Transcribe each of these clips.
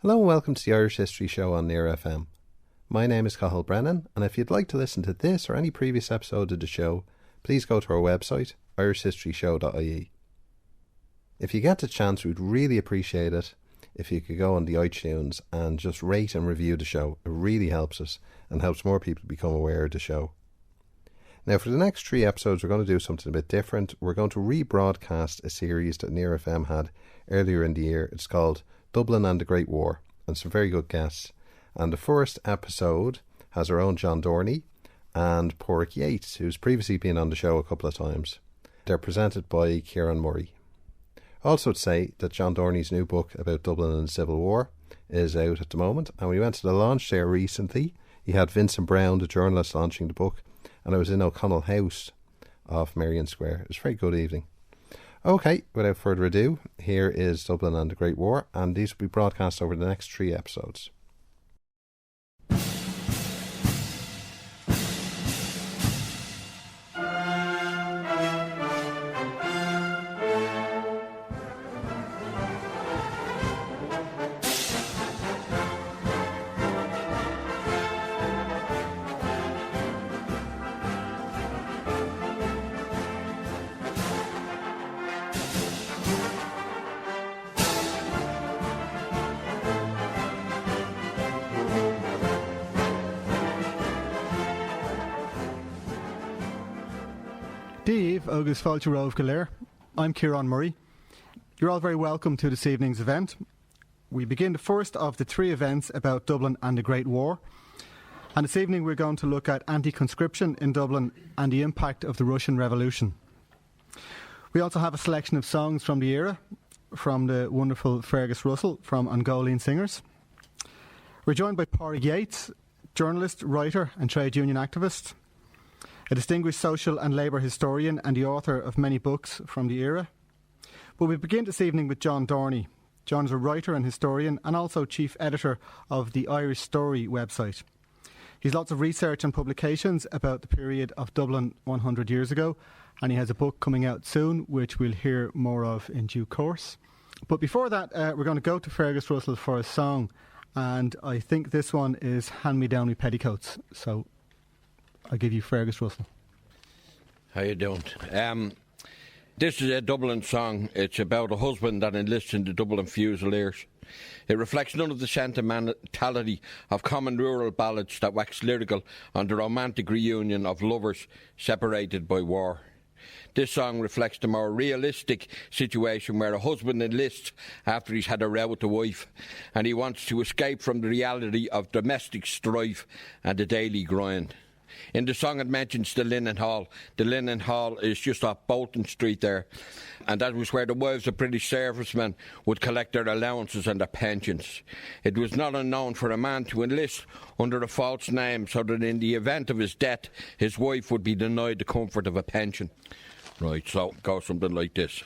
Hello and welcome to the Irish History Show on Near FM. My name is Cathal Brennan, and if you'd like to listen to this or any previous episode of the show, please go to our website, irishhistoryshow.ie. If you get the chance, we'd really appreciate it if you could go on the iTunes and just rate and review the show. It really helps us and helps more people become aware of the show. Now, for the next 3 episodes, we're going to do something a bit different. We're going to rebroadcast a series that Near FM had earlier in the year. It's called Dublin and the Great War, and some very good guests. And the first episode has our own John Dorney and Padraig Yeates, who's previously been on the show a couple of times. They're presented by Ciarán Murray. Also to say that John Dorney's new book about Dublin and the Civil War is out at the moment, and we went to the launch there recently. He had Vincent Browne, the journalist, launching the book, and I was in O'Connell House off Merrion Square. It was a very good evening. Okay, without further ado, here is Dublin and the Great War, and these will be broadcast over the next 3 episodes. Dave agus fáilte romh go léir. I'm Ciarán Murray. You're all very welcome to this evening's event. We begin the first of the 3 events about Dublin and the Great War. And this evening we're going to look at anti-conscription in Dublin and the impact of the Russian Revolution. We also have a selection of songs from the era, from the wonderful Fergus Russell from An Góilín singers. We're joined by Padraig Yeates, journalist, writer and trade union activist, a distinguished social and labour historian and the author of many books from the era. But we begin this evening with John Dorney. John is a writer and historian and also chief editor of the Irish Story website. He's lots of research and publications about the period of Dublin 100 years ago, and he has a book coming out soon which we'll hear more of in due course. But before that, we're going to go to Fergus Russell for a song, and I think this one is Hand Me Down Me Petticoats. So I'll give you Fergus Russell. How you doing? This is a Dublin song. It's about a husband that enlists in the Dublin Fusiliers. It reflects none of the sentimentality of common rural ballads that wax lyrical on the romantic reunion of lovers separated by war. This song reflects the more realistic situation where a husband enlists after he's had a row with the wife and he wants to escape from the reality of domestic strife and the daily grind. In the song it mentions the Linen Hall. The Linen Hall is just off Bolton Street there, and that was where the wives of British servicemen would collect their allowances and their pensions. It was not unknown for a man to enlist under a false name so that in the event of his death his wife would be denied the comfort of a pension. Right, so it goes something like this.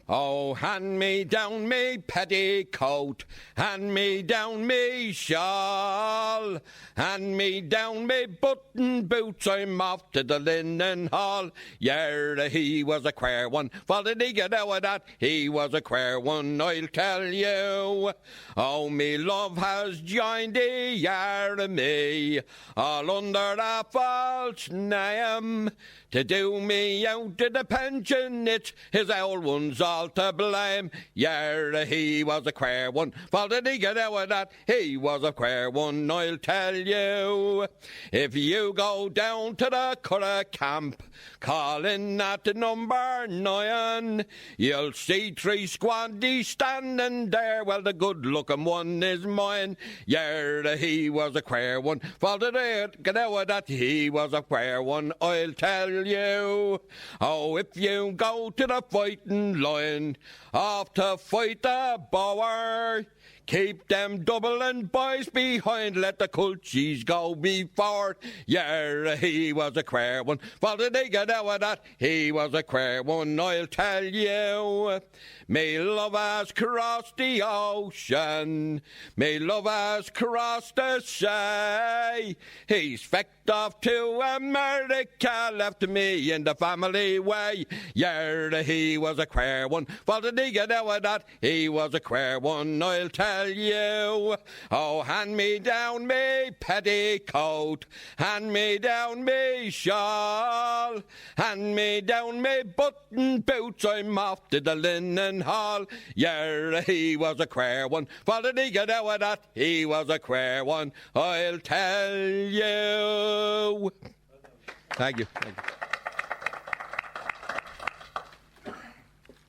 Oh, hand me down me petticoat, hand me down me shawl, hand me down me button boots, I'm off to the Linen Hall. Yeah, he was a queer one, for did he get out of that? He was a queer one, I'll tell you. Oh, me love has joined the army, all under a false name. To do me out of the pension, it's his old ones all to blame. Yeah, he was a queer one, for did he get out of that? He was a queer one, I'll tell you. If you go down to the Curragh camp, calling at the number 9, you'll see 3 squaddies standing there. Well, the good-looking one is mine. Yeah, he was a queer one, for did he get out of that? He was a queer one, I'll tell you. Oh, if you go to the fighting line, off to fight the Boer, keep them Dublin boys behind, let the culchies go before. Yeah, he was a queer one, for did he get out of that? He was a queer one, I'll tell you. Me love has crossed the ocean, me love has crossed the sea. He's fecked off to America, left me in the family way. Yeah, he was a queer one, for did he get out of that? He was a queer one, I'll tell tell you. Oh, hand me down me petticoat, hand me down me shawl, hand me down me button boots, I'm off to the linen hall. Yeah, he was a queer one, what did he get out of that? He was a queer one, I'll tell you. Thank you.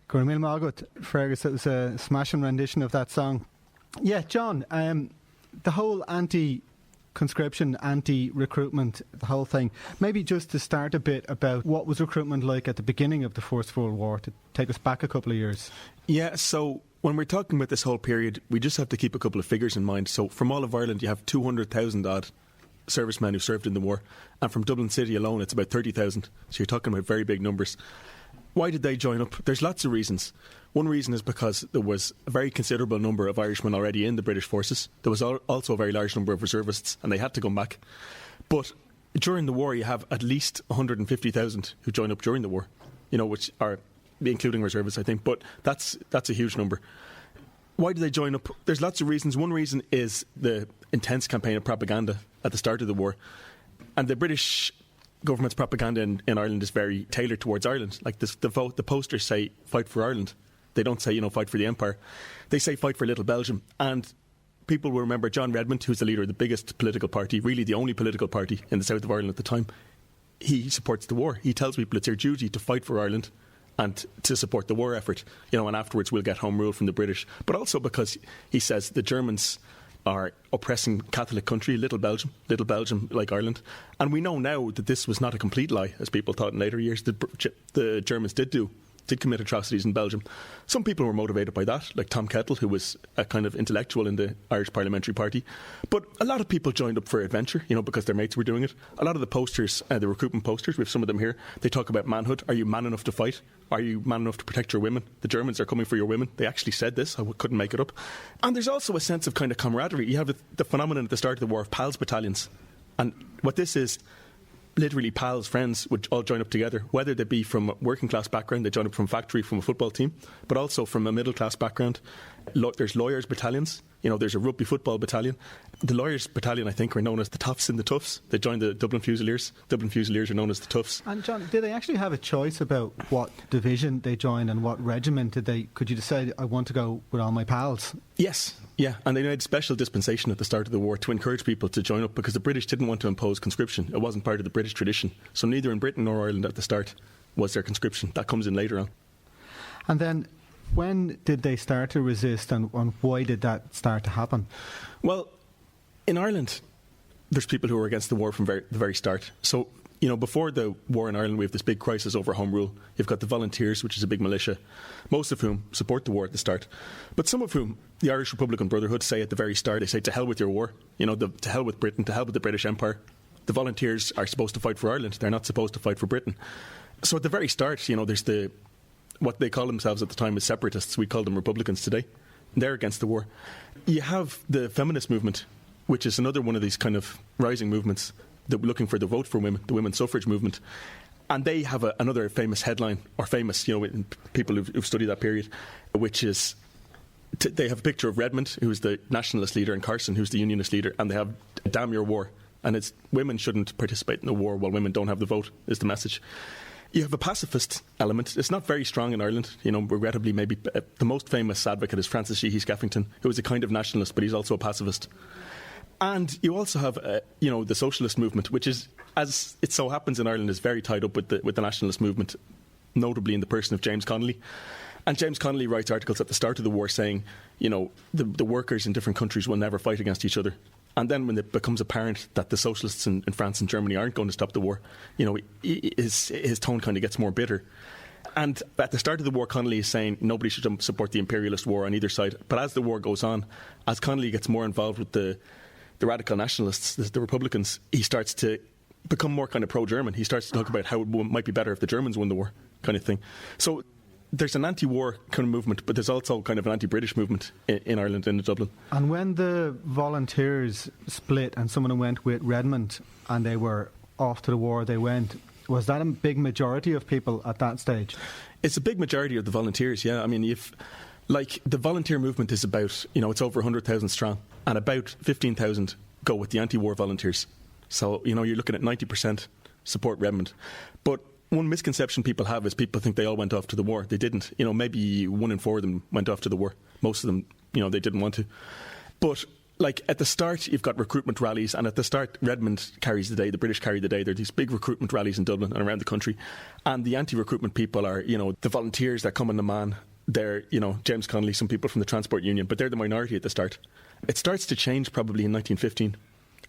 Gormil Margaret, Fergus, it was a smashing rendition of that song. Yeah, John, the whole anti-conscription, anti-recruitment, the whole thing. Maybe just to start a bit about what was recruitment like at the beginning of the First World War, to take us back a couple of years. Yeah, so when we're talking about this whole period, we just have to keep a couple of figures in mind. So from all of Ireland, you have 200,000 odd servicemen who served in the war. And from Dublin City alone, it's about 30,000. So you're talking about very big numbers. Why did they join up? There's lots of reasons. One reason is because there was a very considerable number of Irishmen already in the British forces. There was also a very large number of reservists, and they had to come back. But during the war, you have at least 150,000 who join up during the war, which are including reservists, I think. But that's a huge number. Why do they join up? There's lots of reasons. One reason is the intense campaign of propaganda at the start of the war. And the British government's propaganda in Ireland is very tailored towards Ireland. Like the posters say, fight for Ireland. They don't say, fight for the Empire. They say, fight for Little Belgium. And people will remember John Redmond, who's the leader of the biggest political party, really the only political party in the south of Ireland at the time. He supports the war. He tells people it's their duty to fight for Ireland and to support the war effort, and afterwards we'll get home rule from the British. But also because he says the Germans are oppressing Catholic country, Little Belgium like Ireland. And we know now that this was not a complete lie, as people thought in later years. The Germans did commit atrocities in Belgium. Some people were motivated by that, like Tom Kettle, who was a kind of intellectual in the Irish Parliamentary Party. But a lot of people joined up for adventure, because their mates were doing it. A lot of the posters, the recruitment posters, we have some of them here, they talk about manhood. Are you man enough to fight? Are you man enough to protect your women? The Germans are coming for your women. They actually said this. I couldn't make it up. And there's also a sense of kind of camaraderie. You have the phenomenon at the start of the war of pals battalions. And what this is, literally pals, friends would all join up together, whether they be from a working class background, they join up from a factory, from a football team, but also from a middle class background. There's lawyers battalions, there's a rugby football battalion. The lawyers battalion, I think, are known as the Toffs and the Tuffs. They joined the Dublin Fusiliers. Dublin Fusiliers are known as the Tuffs. And John, did they actually have a choice about what division they joined and what regiment could you decide, I want to go with all my pals? Yes. Yeah, and they made special dispensation at the start of the war to encourage people to join up because the British didn't want to impose conscription. It wasn't part of the British tradition. So neither in Britain nor Ireland at the start was there conscription. That comes in later on. And then when did they start to resist and why did that start to happen? Well, in Ireland, there's people who were against the war from the very start. So, before the war in Ireland, we have this big crisis over Home Rule. You've got the Volunteers, which is a big militia, most of whom support the war at the start. But some of whom, the Irish Republican Brotherhood, say at the very start, they say, to hell with your war, to hell with Britain, to hell with the British Empire. The Volunteers are supposed to fight for Ireland. They're not supposed to fight for Britain. So at the very start, there's what they call themselves at the time as separatists. We call them Republicans today. They're against the war. You have the feminist movement, which is another one of these kind of rising movements that looking for the vote for women, the women's suffrage movement. And they have another famous headline, or famous, people who've studied that period, which is, they have a picture of Redmond, who's the nationalist leader, and Carson, who's the unionist leader, and they have, damn your war. And it's, women shouldn't participate in the war while women don't have the vote, is the message. You have a pacifist element. It's not very strong in Ireland. Regrettably, maybe the most famous advocate is Francis Sheehy Skeffington, who is a kind of nationalist, but he's also a pacifist. And you also have, the socialist movement, which is, as it so happens in Ireland, is very tied up with the nationalist movement, notably in the person of James Connolly. And James Connolly writes articles at the start of the war saying, the workers in different countries will never fight against each other. And then when it becomes apparent that the socialists in France and Germany aren't going to stop the war, his tone kind of gets more bitter. And at the start of the war, Connolly is saying nobody should support the imperialist war on either side. But as the war goes on, as Connolly gets more involved with the radical nationalists, the Republicans, he starts to become more kind of pro-German. He starts to talk about how it might be better if the Germans won the war, kind of thing. So there's an anti-war kind of movement, but there's also kind of an anti-British movement in Ireland and in Dublin. And when the Volunteers split and some of them went with Redmond and they were off to the war they went, was that a big majority of people at that stage? It's a big majority of the Volunteers, yeah. I mean, Like, the volunteer movement is about, it's over 100,000 strong, and about 15,000 go with the anti-war volunteers. So, you're looking at 90% support Redmond. But one misconception people have is people think they all went off to the war. They didn't. Maybe 1 in 4 of them went off to the war. Most of them, they didn't want to. But, like, at the start, you've got recruitment rallies, and at the start, Redmond carries the day, the British carry the day. There are these big recruitment rallies in Dublin and around the country. And the anti-recruitment people are, the volunteers that come in the man. They're, James Connolly, some people from the Transport Union, but they're the minority at the start. It starts to change probably in 1915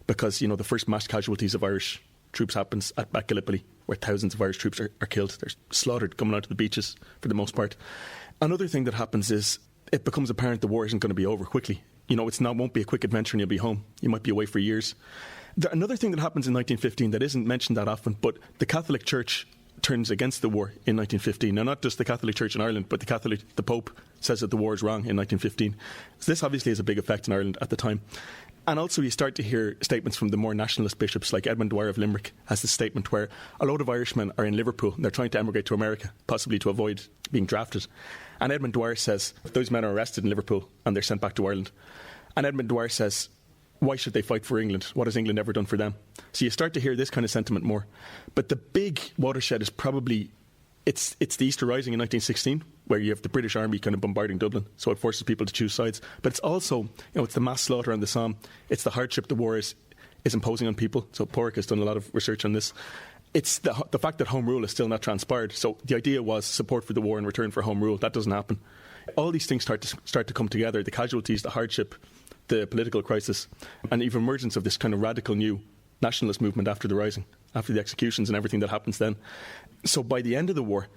because, the first mass casualties of Irish troops happens at Gallipoli, where thousands of Irish troops are killed. They're slaughtered coming onto the beaches for the most part. Another thing that happens is it becomes apparent the war isn't going to be over quickly. Won't be a quick adventure and you'll be home. You might be away for years. Another thing that happens in 1915 that isn't mentioned that often, but the Catholic Church turns against the war in 1915. Now, not just the Catholic Church in Ireland, but the Pope says that the war is wrong in 1915. So this obviously has a big effect in Ireland at the time. And also you start to hear statements from the more nationalist bishops, like Edmund Dwyer of Limerick has this statement where a load of Irishmen are in Liverpool and they're trying to emigrate to America, possibly to avoid being drafted. And Edmund Dwyer says, those men are arrested in Liverpool and they're sent back to Ireland. And Edmund Dwyer says, why should they fight for England? What has England ever done for them? So you start to hear this kind of sentiment more. But the big watershed is probably, it's the Easter Rising in 1916, where you have the British Army kind of bombarding Dublin, so it forces people to choose sides. But it's also, it's the mass slaughter on the Somme. It's the hardship the war is imposing on people. So Padraig has done a lot of research on this. It's the fact that Home Rule is still not transpired. So the idea was support for the war in return for Home Rule. That doesn't happen. All these things start to come together, the casualties, the hardship, the political crisis, and even emergence of this kind of radical new nationalist movement after the Rising, after the executions and everything that happens then. So by the end of the war,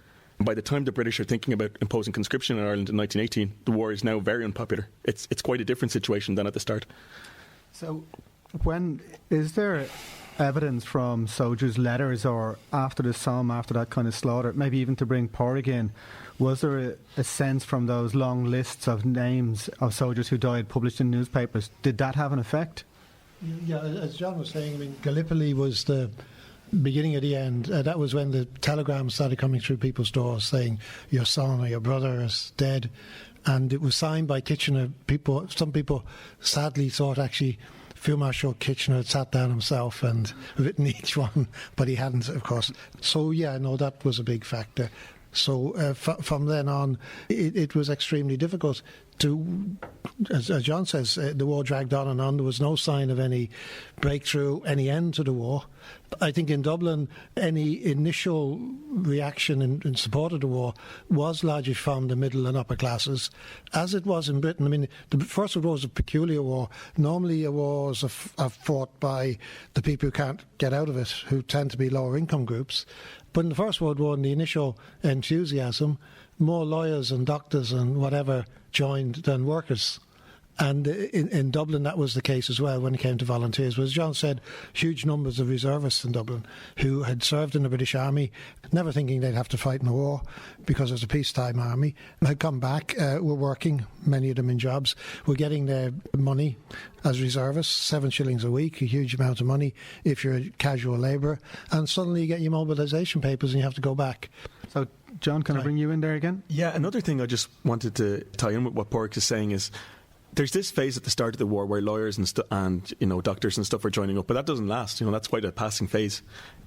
by the time the British are thinking about imposing conscription in Ireland in 1918, the war is now very unpopular. It's quite a different situation than at the start. So is there evidence from soldiers' letters or after the Somme, after that kind of slaughter, maybe even to bring Padraig in, was there a sense from those long lists of names of soldiers who died published in newspapers, did that have an effect? Yeah, as John was saying, Gallipoli was the beginning of the end. That was when the telegrams started coming through people's doors saying your son or your brother is dead, and it was signed by Kitchener. Some people sadly thought actually Field Marshal Kitchener had sat down himself and written each one, but he hadn't, of course. So that was a big factor. So from then on, it was extremely difficult to, as John says, the war dragged on and on. There was no sign of any breakthrough, any end to the war. I think in Dublin, any initial reaction in support of the war was largely from the middle and upper classes, as it was in Britain. I mean, the First World War was a peculiar war. Normally, wars are fought by the people who can't get out of it, who tend to be lower income groups. But in the First World War, in the initial enthusiasm, more lawyers and doctors and whatever joined than workers. And in Dublin, that was the case as well when it came to volunteers. But as John said, huge numbers of reservists in Dublin who had served in the British Army, never thinking they'd have to fight in a war because it was a peacetime army, had come back, were working, many of them in jobs, were getting their money as reservists, 7 shillings a week, a huge amount of money if you're a casual labourer, and suddenly you get your mobilisation papers and you have to go back. So, John, can I bring you in there again? Yeah, another thing I just wanted to tie in with what Padraig is saying is there's this phase at the start of the war where lawyers and doctors and stuff are joining up, but that doesn't last. That's quite a passing phase.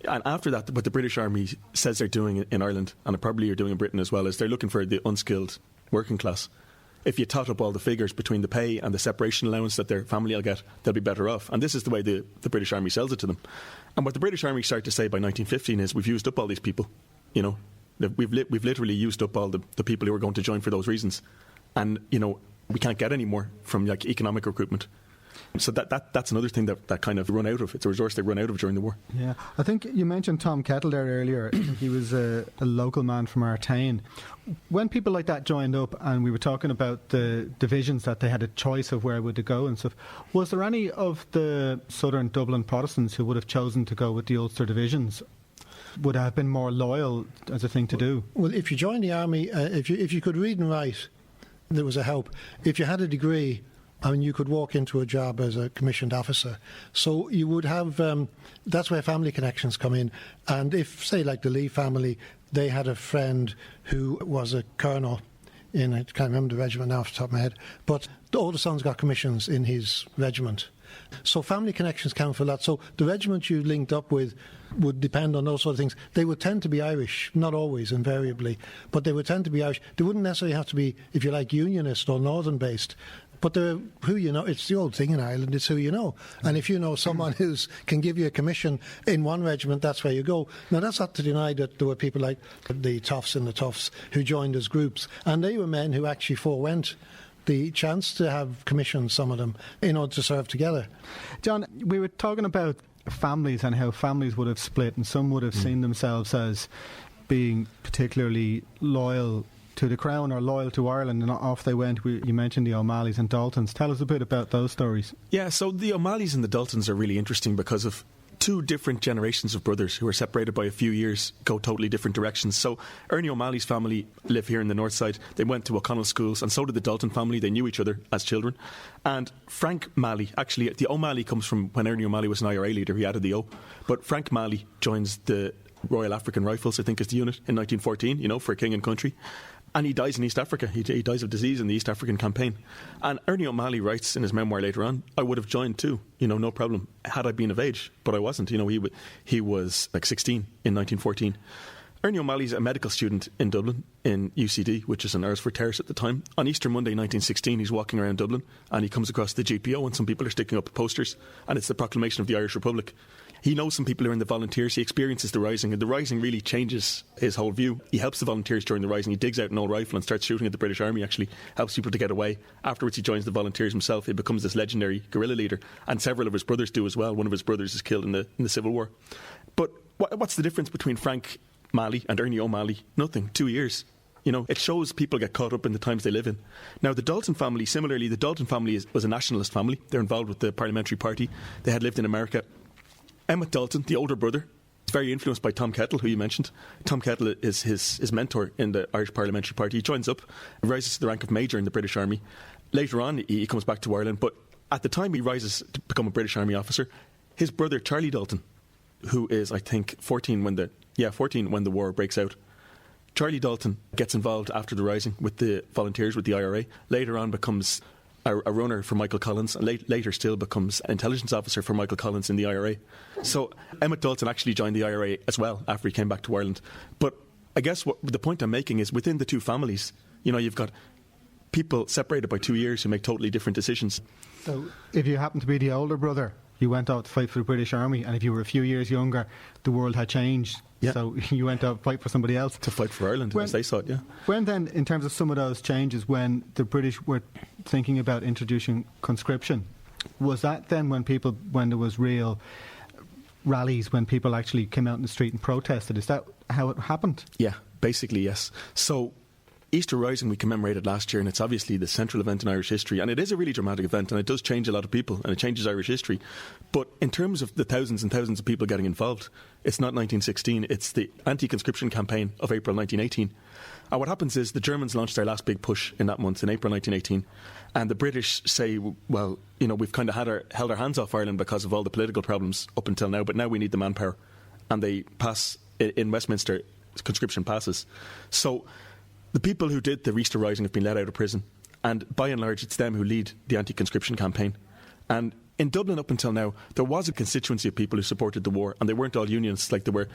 And after that, what the British Army says they're doing in Ireland, and probably are doing in Britain as well, is they're looking for the unskilled working class. If you tot up all the figures between the pay and the separation allowance that their family will get, they'll be better off. And this is the way the British Army sells it to them. And what the British Army start to say by 1915 is, we've used up all these people. We've literally used up all the people who are going to join for those reasons. And, we can't get any more from economic recruitment. So that's another thing that kind of run out of. It's a resource they run out of during the war. Yeah, I think you mentioned Tom Kettle there earlier. I think he was a local man from Artane. When people like that joined up and we were talking about the divisions, that they had a choice of where would they go and stuff, was there any of the southern Dublin Protestants who would have chosen to go with the Ulster divisions? Would have been more loyal as a thing to do? Well, if you joined the army, if you could read and write, there was a help. If you had a degree, you could walk into a job as a commissioned officer. So you would have, that's where family connections come in. And if, say, like the Lee family, they had a friend who was a colonel in, I can't remember the regiment now off the top of my head, but the older son's got commissions in his regiment. So family connections count for that. So the regiment you linked up with would depend on those sort of things. They would tend to be Irish, not always, invariably, but they would tend to be Irish. They wouldn't necessarily have to be, if you like, unionist or northern-based, but they're who you know. It's the old thing in Ireland, it's who you know. And if you know someone who can give you a commission in one regiment, that's where you go. Now, that's not to deny that there were people like the Toughs and the Toughs who joined as groups, and they were men who actually forewent the chance to have commissions, some of them, in order to serve together. John, we were talking about families and how families would have split, and some would have seen themselves as being particularly loyal to the Crown or loyal to Ireland, and off they went. You mentioned the O'Malleys and Daltons. Tell us a bit about those stories. Yeah, so the O'Malleys and the Daltons are really interesting because of two different generations of brothers who are separated by a few years, go totally different directions. So Ernie O'Malley's family live here in the north side. They went to O'Connell schools, and so did the Dalton family. They knew each other as children. And Frank Malley, actually, the O'Malley comes from when Ernie O'Malley was an IRA leader. He added the O. But Frank Malley joins the Royal African Rifles, I think is the unit, in 1914, for King and Country. And he dies in East Africa. He dies of disease in the East African campaign. And Ernie O'Malley writes in his memoir later on, I would have joined too, no problem, had I been of age. But I wasn't. He was like 16 in 1914. Ernie O'Malley's a medical student in Dublin, in UCD, which is in Ersford Terrace at the time. On Easter Monday 1916, he's walking around Dublin and he comes across the GPO, and some people are sticking up posters, and it's the proclamation of the Irish Republic. He knows some people who are in the volunteers. He experiences the Rising, and the Rising really changes his whole view. He helps the volunteers during the Rising. He digs out an old rifle and starts shooting at the British Army, actually helps people to get away. Afterwards, he joins the volunteers himself. He becomes this legendary guerrilla leader, and several of his brothers do as well. One of his brothers is killed in the Civil War. But what's the difference between Frank Malley and Ernie O'Malley? Nothing. 2 years. It shows people get caught up in the times they live in. Now, the Dalton family, similarly, the Dalton family was a nationalist family. They're involved with the Parliamentary Party. They had lived in America. Emmett Dalton, the older brother, is very influenced by Tom Kettle, who you mentioned. Tom Kettle is his mentor in the Irish Parliamentary Party. He joins up, rises to the rank of Major in the British Army. Later on, he comes back to Ireland, but at the time he rises to become a British Army officer, his brother, Charlie Dalton, who is, I think, 14 when the war breaks out. Charlie Dalton gets involved after the Rising with the volunteers, with the IRA. Later on becomes a runner for Michael Collins, and later still becomes an intelligence officer for Michael Collins in the IRA. So Emmett Dalton actually joined the IRA as well after he came back to Ireland. But I guess the point I'm making is within the two families, you've got people separated by 2 years who make totally different decisions. So if you happen to be the older brother, you went out to fight for the British Army, and if you were a few years younger, the world had changed. Yeah. So you went out to fight for somebody else. To fight for Ireland, as they saw it, yeah. When then, in terms of some of those changes, when the British were thinking about introducing conscription, was that then when there was real rallies, when people actually came out in the street and protested? Is that how it happened? Yeah, basically, yes. So Easter Rising we commemorated last year, and it's obviously the central event in Irish history, and it is a really dramatic event, and it does change a lot of people, and it changes Irish history. But in terms of the thousands and thousands of people getting involved, it's not 1916, it's the anti-conscription campaign of April 1918. And what happens is the Germans launched their last big push in that month, in April 1918, and the British say, well, we've kind of held our hands off Ireland because of all the political problems up until now, but now we need the manpower. And they pass, in Westminster, conscription passes. So the people who did the Easter Rising have been let out of prison, and by and large it's them who lead the anti-conscription campaign. And in Dublin up until now, there was a constituency of people who supported the war, and they weren't all unionists, like they were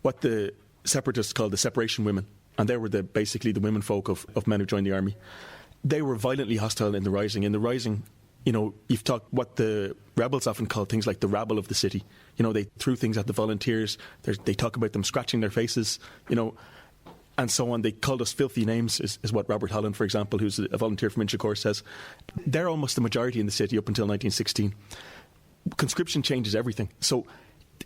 what the separatists called the separation women, and they were basically the women folk of men who joined the army. They were violently hostile in the Rising. In the Rising, you've talked what the rebels often call things like the rabble of the city. They threw things at the volunteers. They talk about them scratching their faces, and so on. They called us filthy names, is what Robert Holland, for example, who's a volunteer from Inchicore, says. They're almost the majority in the city up until 1916. Conscription changes everything. So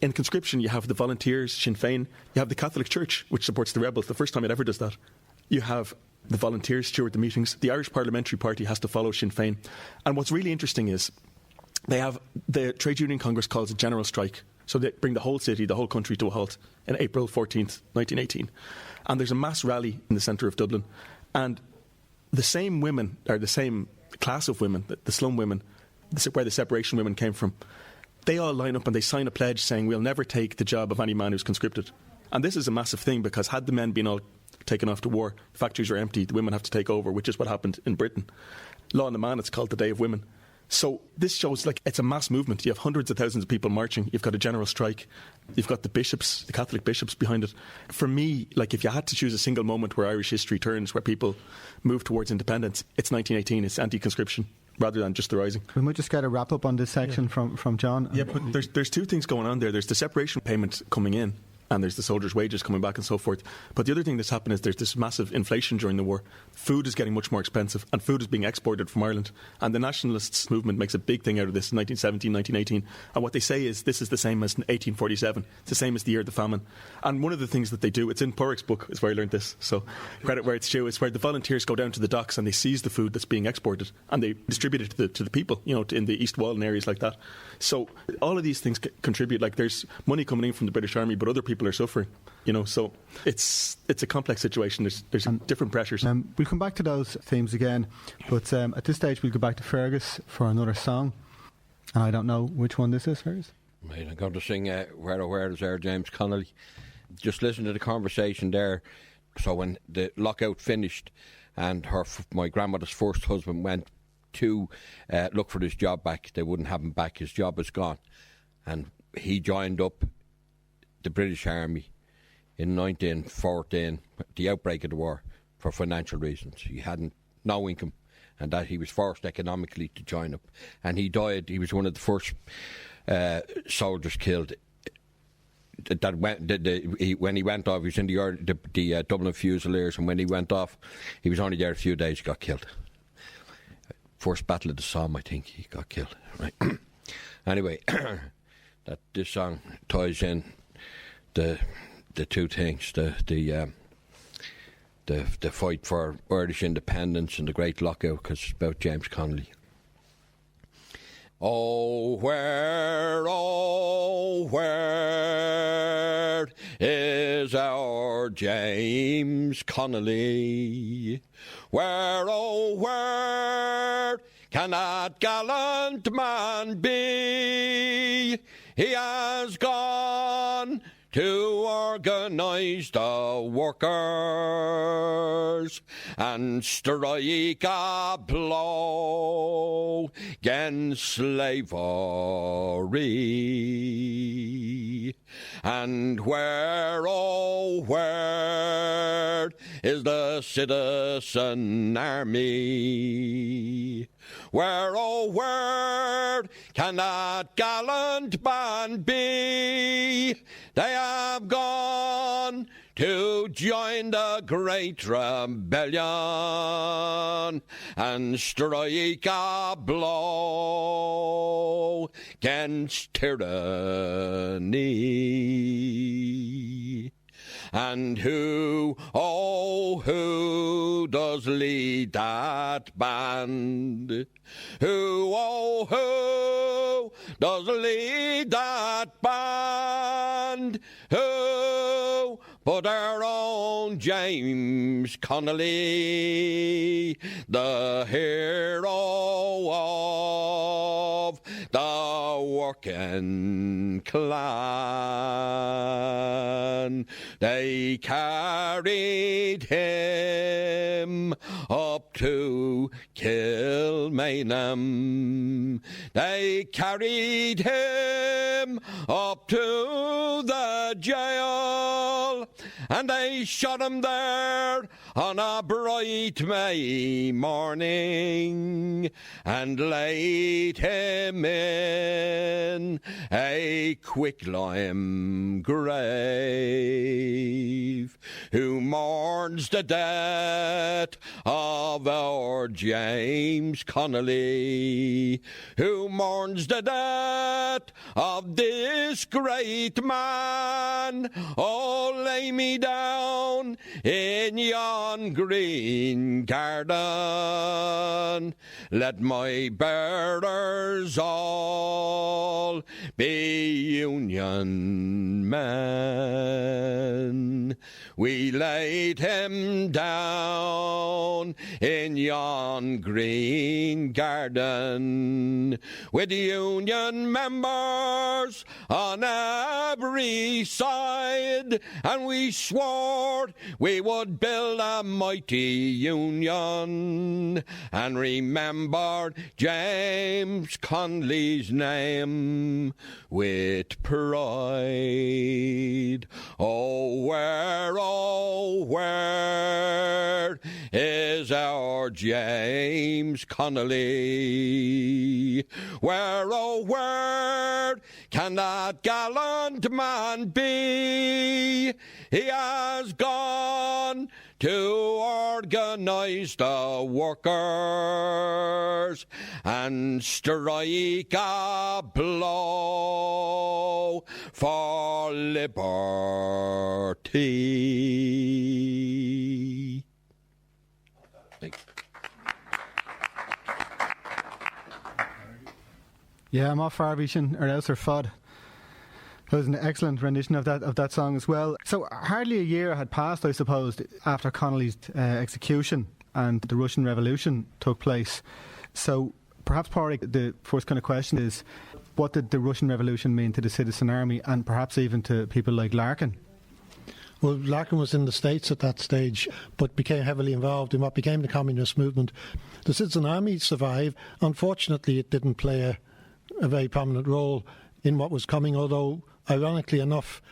in conscription, you have the volunteers, Sinn Féin, you have the Catholic Church, which supports the rebels, the first time it ever does that. You have the volunteers steward the meetings. The Irish Parliamentary Party has to follow Sinn Féin. And what's really interesting is they have the Trade Union Congress calls a general strike. So they bring the whole city, the whole country to a halt in April 14th, 1918. And there's a mass rally in the centre of Dublin. And the same women, or the same class of women, the slum women, where the separation women came from, they all line up and they sign a pledge saying, we'll never take the job of any man who's conscripted. And this is a massive thing, because had the men been all taken off to war. Factories are empty. The women have to take over, which is what happened in Britain. Law and the Man, it's called the Day of Women. So this shows like it's a mass movement. You have hundreds of thousands of people marching. You've got a general strike. You've got the bishops, the Catholic bishops behind it. For me, like if you had to choose a single moment where Irish history turns, where people move towards independence, it's 1918. It's anti-conscription rather than just the rising. We might just get a wrap up on this section from John. Yeah, but there's two things going on there. There's the separation payment coming in, and there's the soldiers' wages coming back and so forth. But the other thing that's happened is there's this massive inflation during the war. Food is getting much more expensive, and food is being exported from Ireland. And the nationalists movement makes a big thing out of this in 1917, 1918. And what they say is this is the same as 1847. It's the same as the year of the famine. And one of the things that they do, it's in Padraig's book, is where I learned this, so credit where it's due, it's where the volunteers go down to the docks and they seize the food that's being exported and they distribute it to the people, in the East Wall and areas like that. So all of these things contribute. Like there's money coming in from the British Army, but other people are suffering, so it's a complex situation. There's different pressures. We'll come back to those themes again, but at this stage we'll go back to Fergus for another song, and I don't know which one this is, Fergus. Right, I'm going to sing Where Oh Where is Our James Connolly. Just listen to the conversation there. So when the lockout finished and my grandmother's first husband went to look for his job back, they wouldn't have him back. His job was gone, and he joined up the British Army in 1914, the outbreak of the war, for financial reasons. He had no income, and that he was forced economically to join up. And he died. He was one of the first soldiers killed. When he went off, he was in the Dublin Fusiliers, and when he went off, he was only there a few days. He got killed. First Battle of the Somme, I think he got killed. Right. Anyway, this song ties in the two things: the fight for Irish independence and the Great Lockout, because it's about James Connolly. Oh, where is our James Connolly? Where can that gallant man be? He has gone to organise the workers and strike a blow 'gainst slavery. And where is the citizen army? Where can that gallant band be? They have gone to join the great rebellion and strike a blow 'gainst tyranny. And who does lead that band? Who does lead that band? Who but our own James Connolly, the hero of the working clan. They carried him up to Kilmainham. They carried him up to the jail, and they shot him there on a bright May morning, and laid him in a quicklime grave. Who mourns the death of our James Connolly? Who mourns the death of this great man? Oh, lay me down in yon green garden. Let my bearers all be Union men. we laid him down in yon green garden, with the Union members on every side, and we swore we would build a mighty union, and remembered James Connolly's name with pride. Oh, where is our James Connolly? Where, oh, where can that gallant man be? He has gone to organise the workers and strike a blow for liberty. Yeah, I'm off Farvishin or else or fod. That was an excellent rendition of that song as well. So hardly a year had passed, I suppose, after Connolly's execution and the Russian Revolution took place. So perhaps, Padraig, the first kind of question is, what did the Russian Revolution mean to the citizen army and perhaps even to people like Larkin? Well, Larkin was in the States at that stage, but became heavily involved in what became the communist movement. The citizen army survived. Unfortunately, it didn't play a very prominent role in what was coming, although, ironically enough,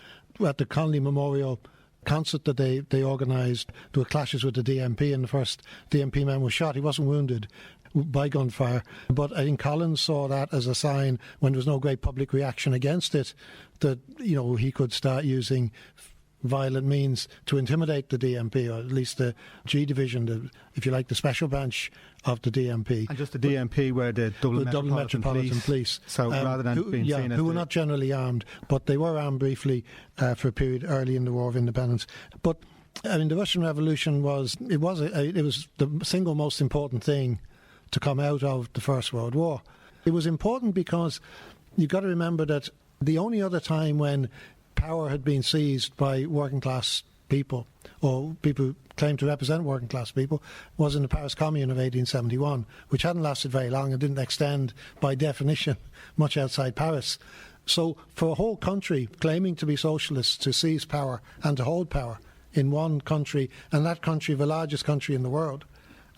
at the Connolly Memorial concert that they organised, there were clashes with the DMP, and the first DMP man was shot. He wasn't wounded by gunfire, but I think Collins saw that as a sign, when there was no great public reaction against it, that, you know, he could start using violent means to intimidate the DMP, or at least the G Division, if you like, the special branch of the DMP. And just the DMP were the Dublin Metropolitan Police. So rather than being seen as... who were not generally armed, but they were armed briefly for a period early in the War of Independence. But, I mean, the Russian Revolution was the single most important thing to come out of the First World War. It was important because you've got to remember that the only other time when power had been seized by working class people, or people who claimed to represent working class people, was in the Paris Commune of 1871, which hadn't lasted very long and didn't extend by definition much outside Paris. So for a whole country claiming to be socialists to seize power and to hold power in one country, and that country the largest country in the world,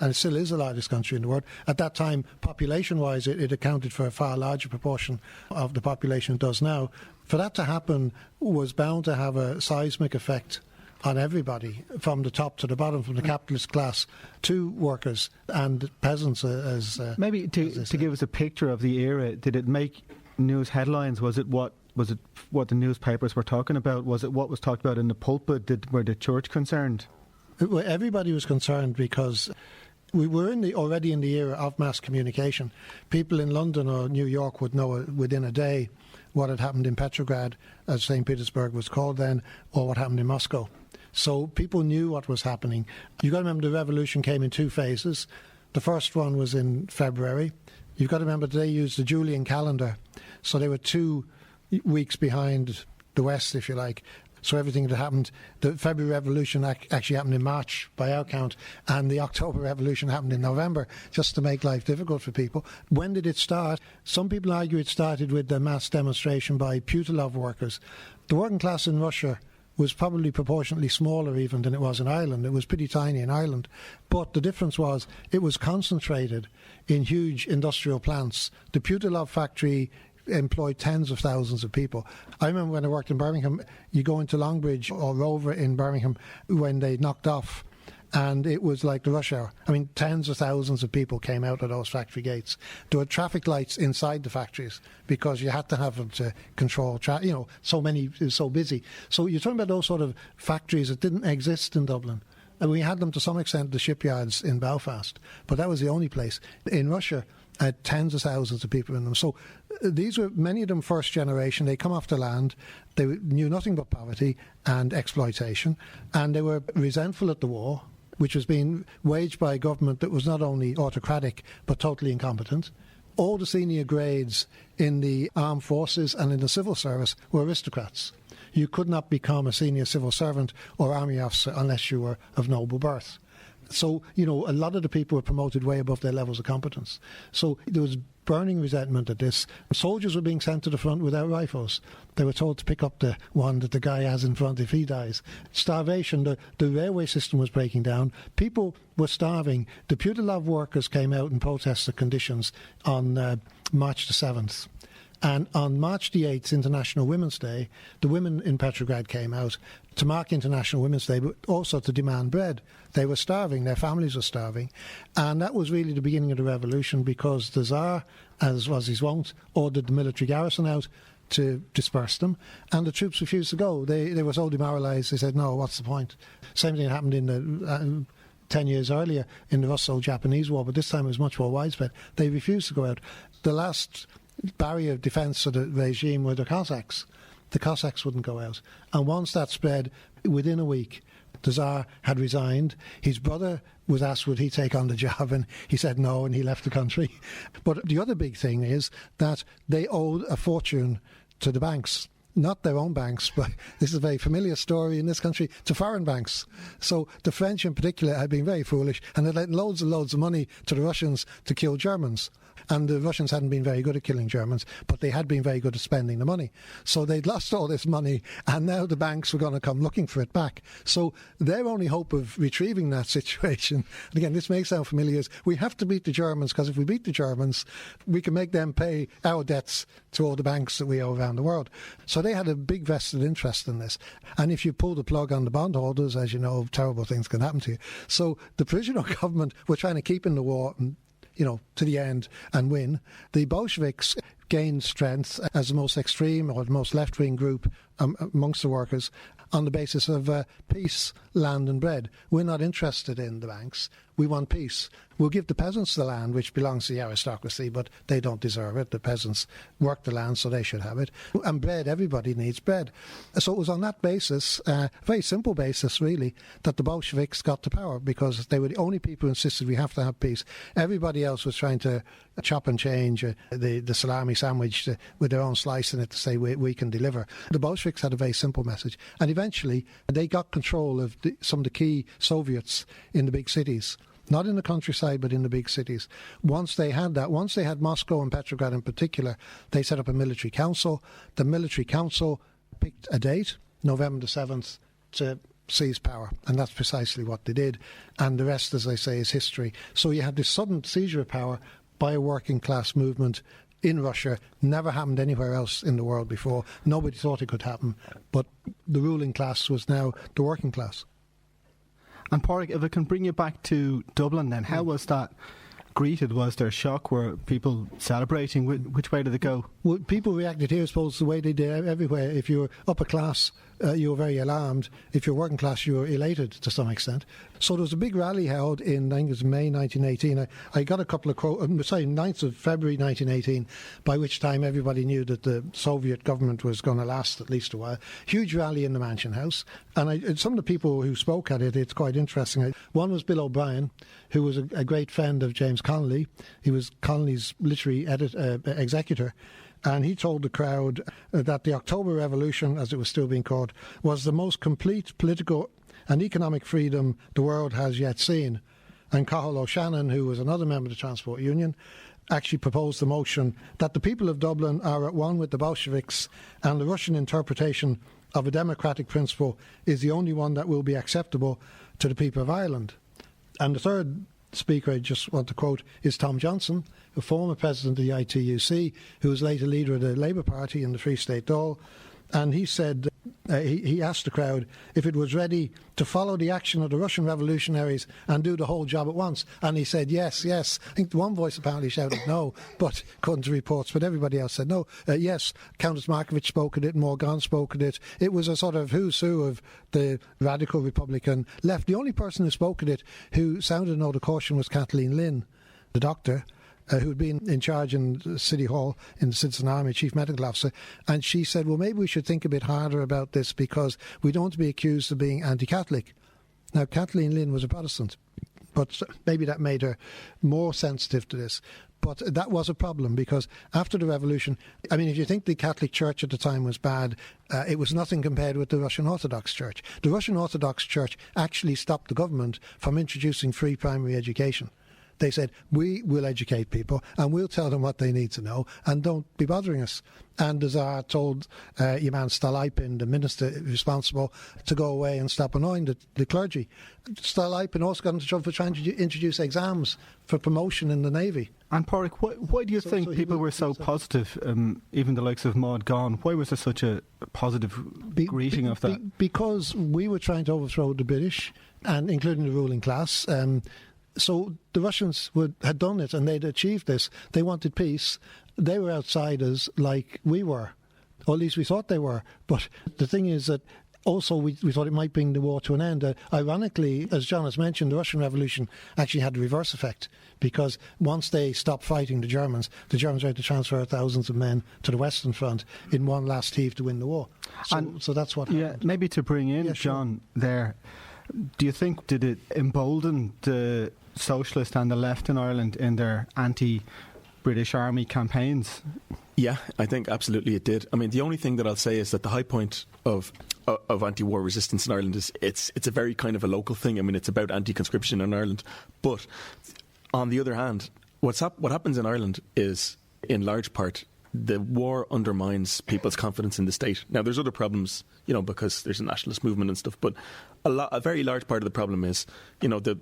and it still is the largest country in the world. At that time, population-wise, it accounted for a far larger proportion of the population it does now. For that to happen was bound to have a seismic effect on everybody, from the top to the bottom, from the capitalist class to workers and peasants. Maybe to give us a picture of the era, did it make news headlines? Was it what the newspapers were talking about? Was it what was talked about in the pulpit? Were the church concerned? Everybody was concerned because we were already in the era of mass communication. People in London or New York would know within a day what had happened in Petrograd, as St. Petersburg was called then, or what happened in Moscow. So people knew what was happening. You've got to remember the revolution came in two phases. The first one was in February. You've got to remember they used the Julian calendar, so they were 2 weeks behind the West, if you like. So everything that happened, the February Revolution actually happened in March by our count, and the October Revolution happened in November, just to make life difficult for people. When did it start? Some people argue it started with the mass demonstration by Putilov workers. The working class in Russia was probably proportionately smaller even than it was in Ireland. It was pretty tiny in Ireland. But the difference was it was concentrated in huge industrial plants. The Putilov factory employed tens of thousands of people. I remember when I worked in Birmingham, you go into Longbridge or Rover in Birmingham when they knocked off, and it was like the rush hour. I mean, tens of thousands of people came out of those factory gates. There were traffic lights inside the factories because you had to have them to control traffic. You know, so many, it was so busy. So you're talking about those sort of factories that didn't exist in Dublin. And we had them to some extent, the shipyards in Belfast, but that was the only place. In Russia, tens of thousands of people in them. So these were, many of them, first generation. They come off the land. They knew nothing but poverty and exploitation, and they were resentful at the war, which was being waged by a government that was not only autocratic but totally incompetent. All the senior grades in the armed forces and in the civil service were aristocrats. you could not become a senior civil servant or army officer unless you were of noble birth. So, a lot of the people were promoted way above their levels of competence. So there was burning resentment at this. Soldiers were being sent to the front without rifles. They were told to pick up the one that the guy has in front if he dies. Starvation, the railway system was breaking down. People were starving. The Putilov workers came out and protested conditions on March the 7th. And on March the 8th, International Women's Day, the women in Petrograd came out to mark International Women's Day, but also to demand bread. They were starving, their families were starving. And that was really the beginning of the revolution, because the Tsar, as was his wont, ordered the military garrison out to disperse them, and the troops refused to go. They were so demoralised, they said, no, what's the point? Same thing happened in the 10 years earlier in the Russo-Japanese War, but this time it was much more widespread. They refused to go out. The last barrier of defence of the regime were the Cossacks. The Cossacks wouldn't go out. And once that spread, within a week, the Tsar had resigned. His brother was asked would he take on the job, and he said no, and he left the country. But the other big thing is that they owed a fortune to the banks. Not their own banks, but this is a very familiar story in this country, to foreign banks. So the French in particular had been very foolish, and had lent loads and loads of money to the Russians to kill Germans. And the Russians hadn't been very good at killing Germans, but they had been very good at spending the money. So they'd lost all this money, and now the banks were going to come looking for it back. So their only hope of retrieving that situation, and again, this may sound familiar, is we have to beat the Germans, because if we beat the Germans, we can make them pay our debts to all the banks that we owe around the world. So they had a big vested interest in this. And if you pull the plug on the bondholders, as you know, terrible things can happen to you. So the provisional government were trying to keep in the war, to the end and win. The Bolsheviks gained strength as the most extreme or the most left-wing group amongst the workers on the basis of peace, land and bread. We're not interested in the banks. We want peace. We'll give the peasants the land, which belongs to the aristocracy, but they don't deserve it. The peasants work the land, so they should have it. And bread, everybody needs bread. So it was on that basis, a very simple basis really, that the Bolsheviks got to power, because they were the only people who insisted we have to have peace. Everybody else was trying to chop and change the salami sandwich with their own slice in it to say we can deliver. The Bolsheviks had a very simple message, and eventually they got control of some of the key Soviets in the big cities. Not in the countryside, but in the big cities. Once they had that, once they had Moscow and Petrograd in particular, they set up a military council. The military council picked a date, November the 7th, to seize power. And that's precisely what they did. And the rest, as I say, is history. So you had this sudden seizure of power by a working class movement in Russia. Never happened anywhere else in the world before. Nobody thought it could happen. But the ruling class was now the working class. And Padraig, if I can bring you back to Dublin then, how was that greeted? Was there shock? Were people celebrating? Which way did it go? Well, people reacted here, I suppose, the way they did everywhere. If you were upper class, you were very alarmed. If you're working class, you were elated to some extent. So there was a big rally held in, I think it was May 1918. I got a couple of quotes, 9th of February 1918, by which time everybody knew that the Soviet government was going to last at least a while. Huge rally in the Mansion House. And some of the people who spoke at it, it's quite interesting. One was Bill O'Brien, who was a great friend of James Connolly. He was Connolly's literary executor. And he told the crowd that the October Revolution, as it was still being called, was the most complete political and economic freedom the world has yet seen. And Cathal O'Shannon, who was another member of the Transport Union, actually proposed the motion that the people of Dublin are at one with the Bolsheviks, and the Russian interpretation of a democratic principle is the only one that will be acceptable to the people of Ireland. And the third speaker I just want to quote is Tom Johnson, a former president of the ITUC, who was later leader of the Labour Party in the Free State Dáil. And he said, he asked the crowd if it was ready to follow the action of the Russian revolutionaries and do the whole job at once. And he said, yes, yes. I think one voice apparently shouted no, but according to reports, but everybody else said no. Yes, Countess Markievicz spoke at it, Morgan spoke at it. It was a sort of who's who of the radical Republican left. The only person who spoke at it who sounded a note of caution was Kathleen Lynn, the doctor, who'd been in charge in City Hall in the Citizen Army, Chief Medical Officer, and she said, well, maybe we should think a bit harder about this because we don't want to be accused of being anti-Catholic. Now, Kathleen Lynn was a Protestant, but maybe that made her more sensitive to this. But that was a problem because after the revolution, I mean, if you think the Catholic Church at the time was bad, it was nothing compared with the Russian Orthodox Church. The Russian Orthodox Church actually stopped the government from introducing free primary education. They said, we will educate people and we'll tell them what they need to know and don't be bothering us. And the Tsar told Ivan Stolypin, the minister responsible, to go away and stop annoying the clergy. Stolypin also got into trouble for trying to introduce exams for promotion in the Navy. And Padraig, why do you think people were so positive, even the likes of Maud Gonne? Why was there such a positive greeting of that? Because we were trying to overthrow the British, and including the ruling class. So the Russians had done it and they'd achieved this. They wanted peace. They were outsiders like we were, or at least we thought they were. But the thing is that also we thought it might bring the war to an end. Ironically, as John has mentioned, the Russian Revolution actually had the reverse effect, because once they stopped fighting the Germans were able to transfer thousands of men to the Western Front in one last heave to win the war. So that's what happened. Yeah, maybe to bring in John there, do you think, did it embolden the Socialist and the left in Ireland in their anti-British Army campaigns? Yeah, I think absolutely it did. I mean, the only thing that I'll say is that the high point of anti-war resistance in Ireland is it's a very kind of a local thing. I mean, it's about anti-conscription in Ireland. But on the other hand, what happens in Ireland is, in large part, the war undermines people's confidence in the state. Now, there's other problems, because there's a nationalist movement and stuff, but a very large part of the problem is, the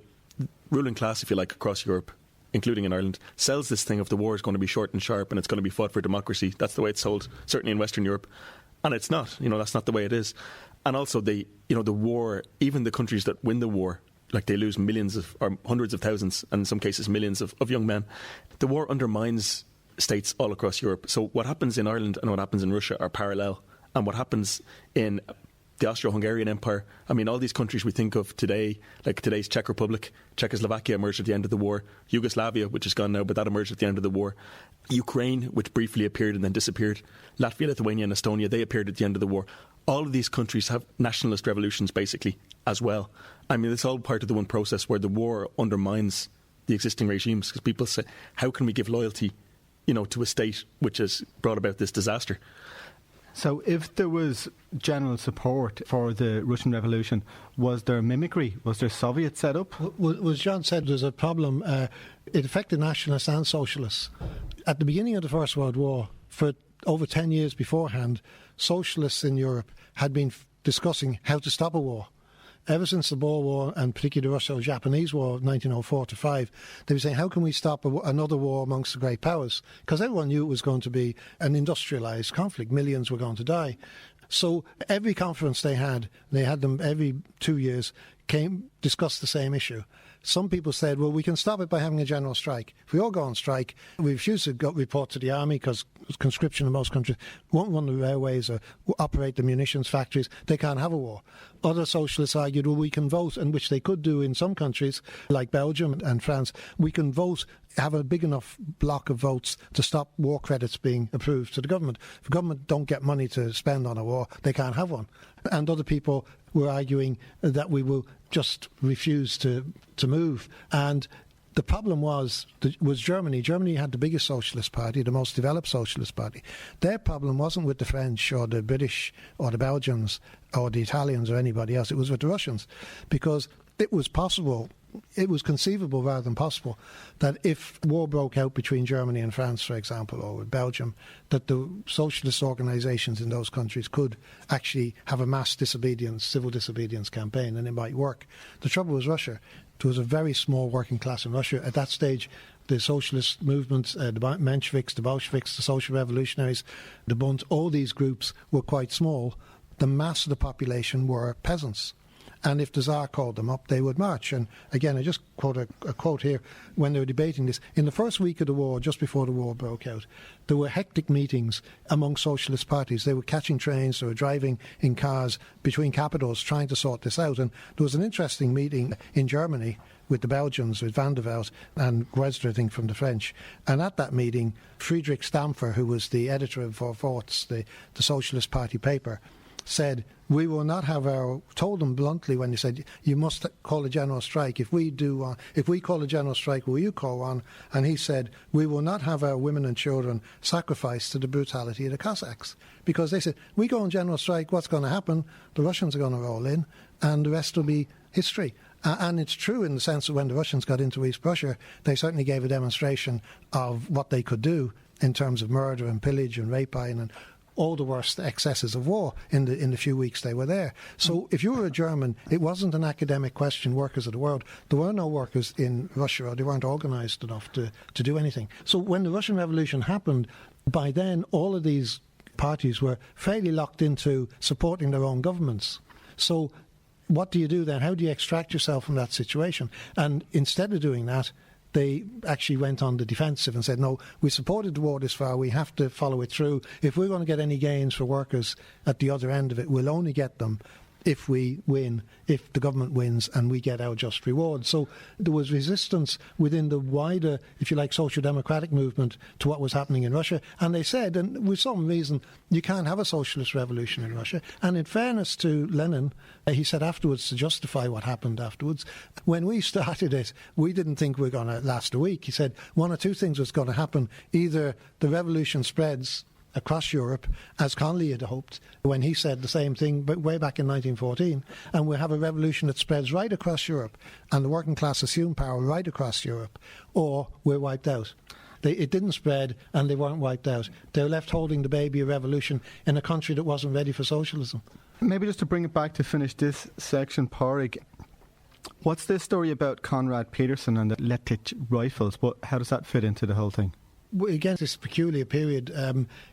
ruling class, if you like, across Europe, including in Ireland, sells this thing of the war is going to be short and sharp and it's going to be fought for democracy. That's the way it's sold, certainly in Western Europe. And it's not. That's not the way it is. And also, the war, even the countries that win the war, like they lose millions or hundreds of thousands, and in some cases millions of young men. The war undermines states all across Europe. So what happens in Ireland and what happens in Russia are parallel. And what happens in the Austro-Hungarian Empire, I mean, all these countries we think of today, like today's Czech Republic, Czechoslovakia emerged at the end of the war, Yugoslavia, which is gone now, but that emerged at the end of the war, Ukraine, which briefly appeared and then disappeared, Latvia, Lithuania and Estonia, they appeared at the end of the war. All of these countries have nationalist revolutions, basically, as well. I mean, it's all part of the one process where the war undermines the existing regimes, because people say, how can we give loyalty, to a state which has brought about this disaster? So if there was general support for the Russian Revolution, was there mimicry? Was there Soviet setup? Well, as John said, there's a problem. It affected nationalists and socialists. At the beginning of the First World War, for over 10 years beforehand, socialists in Europe had been discussing how to stop a war. Ever since the Boer War, and particularly the Russo-Japanese War of 1904-5, they were saying, how can we stop another war amongst the great powers? Because everyone knew it was going to be an industrialised conflict. Millions were going to die. So every conference they had them every 2 years, discussed the same issue. Some people said, well, we can stop it by having a general strike. If we all go on strike, we refuse to report to the army because conscription in most countries won't run the railways or operate the munitions factories. They can't have a war. Other socialists argued, well, we can vote, and which they could do in some countries, like Belgium and France. We can vote, have a big enough block of votes to stop war credits being approved to the government. If the government don't get money to spend on a war, they can't have one. And other people were arguing that we will just refuse to move. And the problem was Germany. Germany had the biggest socialist party, the most developed socialist party. Their problem wasn't with the French or the British or the Belgians or the Italians or anybody else. It was with the Russians, because it was possible, it was conceivable rather than possible, that if war broke out between Germany and France, for example, or with Belgium, that the socialist organisations in those countries could actually have a mass disobedience, civil disobedience campaign, and it might work. The trouble was Russia. There was a very small working class in Russia. At that stage, the socialist movements, the Mensheviks, the Bolsheviks, the social revolutionaries, the Bund, all these groups were quite small. The mass of the population were peasants. And if the Tsar called them up, they would march. And again, I just quote a quote here when they were debating this. In the first week of the war, just before the war broke out, there were hectic meetings among socialist parties. They were catching trains, they were driving in cars between capitals trying to sort this out. And there was an interesting meeting in Germany with the Belgians, with Van der Velde and Guesder, I think, from the French. And at that meeting, Friedrich Stampfer, who was the editor of Vorwärts, the Socialist Party paper, said, we will not have told them bluntly when they said, you must call a general strike. If we call a general strike, will you call one? And he said, we will not have our women and children sacrificed to the brutality of the Cossacks. Because they said, we go on general strike, what's going to happen? The Russians are going to roll in, and the rest will be history. And it's true in the sense that when the Russians got into East Prussia, they certainly gave a demonstration of what they could do in terms of murder and pillage and rapine and all the worst excesses of war in the few weeks they were there. So if you were a German, it wasn't an academic question, workers of the world. There were no workers in Russia, or they weren't organised enough to do anything. So when the Russian Revolution happened, by then all of these parties were fairly locked into supporting their own governments. So what do you do then? How do you extract yourself from that situation? And instead of doing that, they actually went on the defensive and said, no, we supported the war this far, we have to follow it through. If we're going to get any gains for workers at the other end of it, we'll only get them if we win, if the government wins and we get our just reward. So there was resistance within the wider, if you like, social democratic movement to what was happening in Russia. And they said, and with some reason, you can't have a socialist revolution in Russia. And in fairness to Lenin, he said afterwards, to justify what happened afterwards, when we started it, we didn't think we were going to last a week. He said one or two things was going to happen. Either the revolution spreads across Europe, as Connolly had hoped, when he said the same thing but way back in 1914, and we'll have a revolution that spreads right across Europe, and the working class assume power right across Europe, or we're wiped out. It didn't spread, and they weren't wiped out. They were left holding the baby of revolution in a country that wasn't ready for socialism. Maybe just to bring it back to finish this section, Padraig, what's this story about Conrad Peterson and the Lettich rifles? How does that fit into the whole thing? Again, this peculiar period,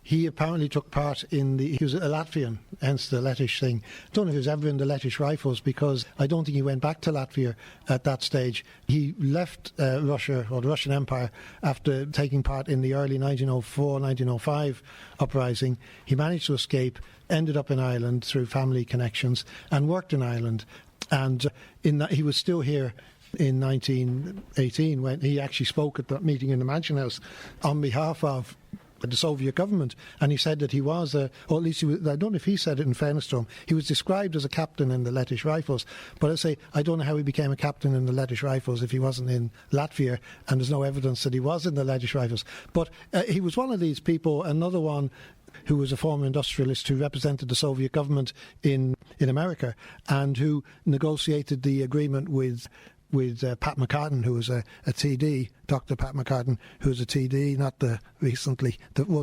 he apparently took part he was a Latvian, hence the Lettich thing. I don't know if he was ever in the Lettich Rifles, because I don't think he went back to Latvia at that stage. He left Russia, or the Russian Empire, after taking part in the early 1904-1905 uprising. He managed to escape, ended up in Ireland through family connections, and worked in Ireland. And he was still here in 1918, when he actually spoke at that meeting in the Mansion House on behalf of the Soviet government, and he said that he was, or at least I don't know if he said it in fairness to him, he was described as a captain in the Lettich Rifles, but I say I don't know how he became a captain in the Lettich Rifles if he wasn't in Latvia, and there's no evidence that he was in the Lettich Rifles. But he was one of these people, another one who was a former industrialist who represented the Soviet government in America, and who negotiated the agreement with Pat McCartan, who was a TD, Dr. Pat McCartan, who was a TD, not the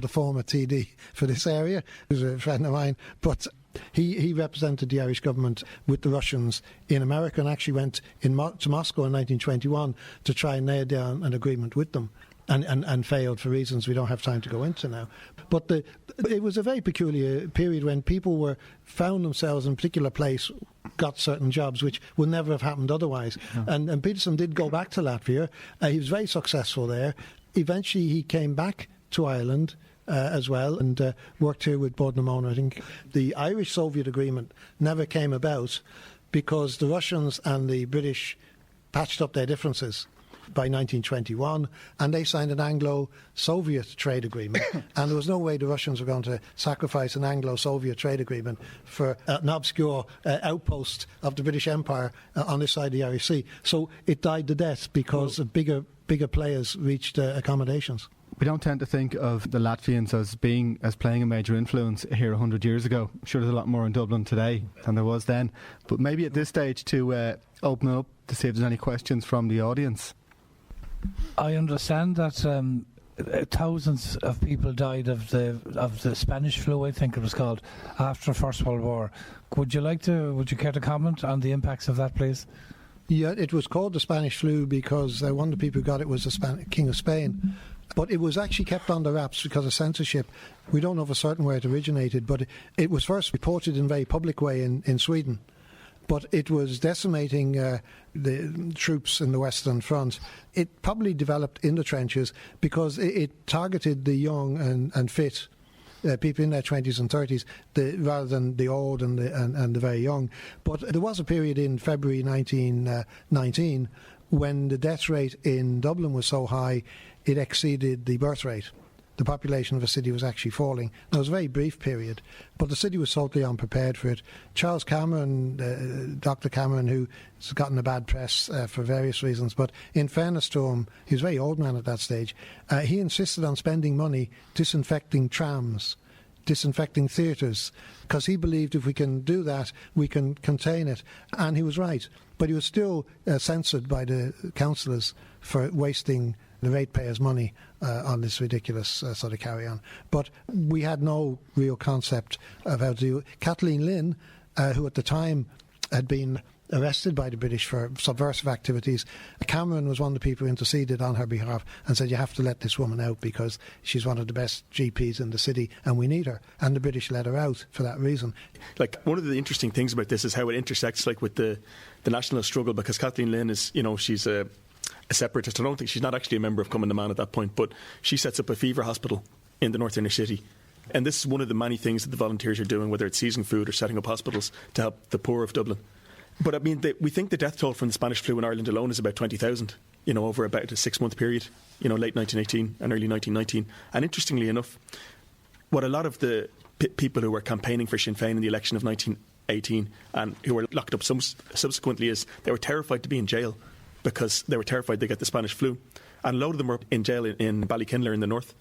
former TD for this area, who's a friend of mine, but he represented the Irish government with the Russians in America, and actually went to Moscow in 1921 to try and nail down an agreement with them. And failed for reasons we don't have time to go into now. But it was a very peculiar period when people found themselves in a particular place, got certain jobs, which would never have happened otherwise. No. And Peterson did go back to Latvia. He was very successful there. Eventually he came back to Ireland as well, and worked here with Bud Namona. I think the Irish-Soviet agreement never came about because the Russians and the British patched up their differences by 1921, and they signed an Anglo-Soviet trade agreement. And there was no way the Russians were going to sacrifice an Anglo-Soviet trade agreement for an obscure outpost of the British Empire on this side of the Irish Sea. So it died to death because bigger players reached accommodations. We don't tend to think of the Latvians as playing a major influence here 100 years ago. I'm sure there's a lot more in Dublin today than there was then. But maybe at this stage to open up to see if there's any questions from the audience. I understand that thousands of people died of the Spanish flu, I think it was called, after the First World War. Would you care to comment on the impacts of that, please? Yeah, it was called the Spanish flu because one of the people who got it was the King of Spain. But it was actually kept under wraps because of censorship. We don't know for certain where it originated, but it was first reported in a very public way in Sweden. But it was decimating the troops in the Western Front. It probably developed in the trenches because it targeted the young and fit people in their 20s and 30s rather than the old and the very young. But there was a period in February 1919 when the death rate in Dublin was so high it exceeded the birth rate. the population of a city was actually falling. Now, it was a very brief period, but the city was totally unprepared for it. Charles Cameron, Dr. Cameron, who has gotten a bad press for various reasons, but in fairness to him, he was a very old man at that stage, he insisted on spending money disinfecting trams, disinfecting theatres, because he believed if we can do that, we can contain it. And he was right. But he was still censored by the councillors for wasting the ratepayers' money on this ridiculous sort of carry-on. But we had no real concept of how to do it. Kathleen Lynn, who at the time had been arrested by the British for subversive activities, Cameron was one of the people who interceded on her behalf and said, you have to let this woman out because she's one of the best GPs in the city and we need her. And the British let her out for that reason. Like, one of the interesting things about this is how it intersects like with the national struggle, because Kathleen Lynn is, she's a separatist. I don't think she's not actually a member of Cumann na mBan at that point, but she sets up a fever hospital in the north inner city. And this is one of the many things that the volunteers are doing, whether it's seizing food or setting up hospitals to help the poor of Dublin. But I mean, we think the death toll from the Spanish flu in Ireland alone is about 20,000, over about a 6-month period, late 1918 and early 1919. And interestingly enough, what a lot of the people who were campaigning for Sinn Féin in the election of 1918 and who were locked up subsequently is they were terrified to be in jail because they were terrified they'd get the Spanish flu. And a load of them were in jail in Ballykinler in the north.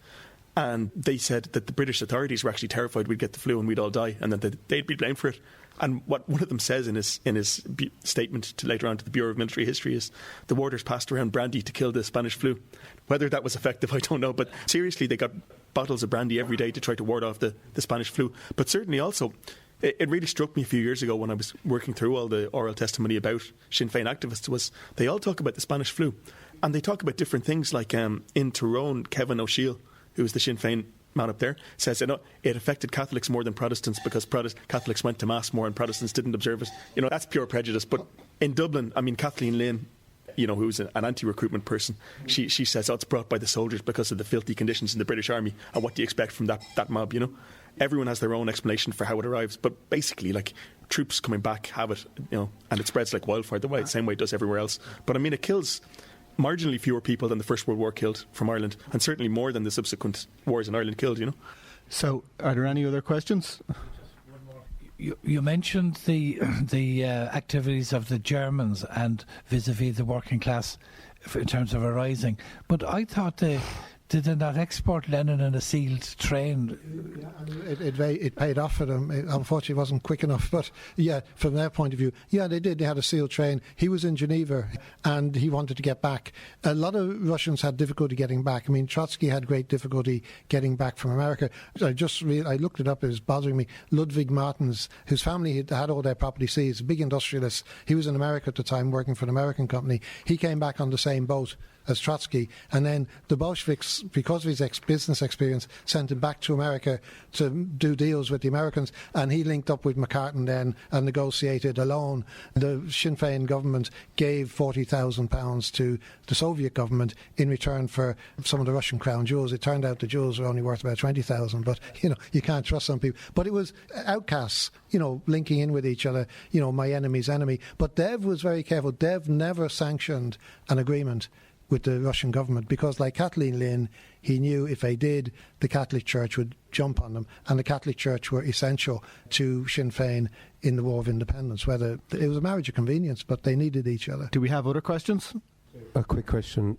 And they said that the British authorities were actually terrified we'd get the flu and we'd all die and that they'd be blamed for it. And what one of them says in his statement to later on to the Bureau of Military History is the warders passed around brandy to kill the Spanish flu. Whether that was effective, I don't know. But seriously, they got bottles of brandy every day to try to ward off the Spanish flu. But certainly also, it really struck me a few years ago when I was working through all the oral testimony about Sinn Féin activists was they all talk about the Spanish flu. And they talk about different things like in Tyrone, Kevin O'Sheil, who was the Sinn Féin man up there, says it affected Catholics more than Protestants because Catholics went to Mass more and Protestants didn't observe it. That's pure prejudice. But in Dublin, I mean, Kathleen Lynn, who's an anti-recruitment person, she says, it's brought by the soldiers because of the filthy conditions in the British Army. And what do you expect from that mob, Everyone has their own explanation for how it arrives. But basically, like, troops coming back have it, and it spreads like wildfire the same way it does everywhere else. But I mean, it kills marginally fewer people than the First World War killed from Ireland, and certainly more than the subsequent wars in Ireland killed, So, are there any other questions? You mentioned the activities of the Germans and vis-a-vis the working class in terms of a rising, but I thought did they not export Lenin in a sealed train? Yeah, it paid off for them. It unfortunately wasn't quick enough, but yeah, from their point of view, yeah, they did. They had a sealed train. He was in Geneva and he wanted to get back. A lot of Russians had difficulty getting back. I mean, Trotsky had great difficulty getting back from America. I looked it up. It was bothering me. Ludwig Martens, whose family had all their property seized, a big industrialist. He was in America at the time working for an American company. He came back on the same boat as Trotsky, and then the Bolsheviks, because of his business experience, sent him back to America to do deals with the Americans, and he linked up with McCartan then and negotiated a loan. The Sinn Féin government gave £40,000 to the Soviet government in return for some of the Russian crown jewels. It turned out the jewels were only worth about 20,000, but you can't trust some people. But it was outcasts, linking in with each other, my enemy's enemy. But Dev was very careful. Dev never sanctioned an agreement with the Russian government because, like Kathleen Lynn, he knew if they did, the Catholic Church would jump on them, and the Catholic Church were essential to Sinn Féin in the War of Independence. Whether it was a marriage of convenience, but they needed each other. Do we have other questions? A quick question.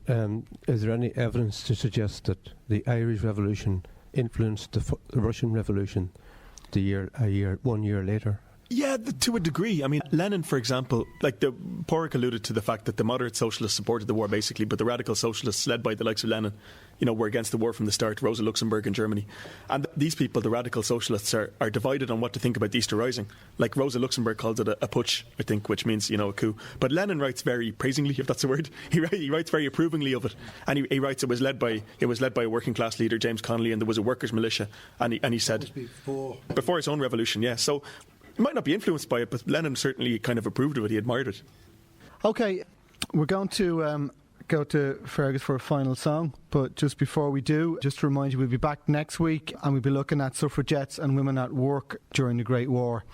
Is there any evidence to suggest that the Irish Revolution influenced the Russian Revolution 1 year later? Yeah, to a degree. I mean, Lenin, for example, Pádraig alluded to the fact that the moderate socialists supported the war, basically, but the radical socialists, led by the likes of Lenin, were against the war from the start, Rosa Luxemburg in Germany. And these people, the radical socialists, are divided on what to think about the Easter Rising. Like Rosa Luxemburg calls it a putsch, I think, which means, a coup. But Lenin writes very praisingly, if that's a word. He writes very approvingly of it. And he writes it was led by a working class leader, James Connolly, and there was a workers' militia. And he said, before his own revolution, yeah. So he might not be influenced by it, but Lenin certainly kind of approved of it. He admired it. OK, we're going to go to Fergus for a final song, but just before we do, just to remind you, we'll be back next week and we'll be looking at suffragettes and women at work during the Great War.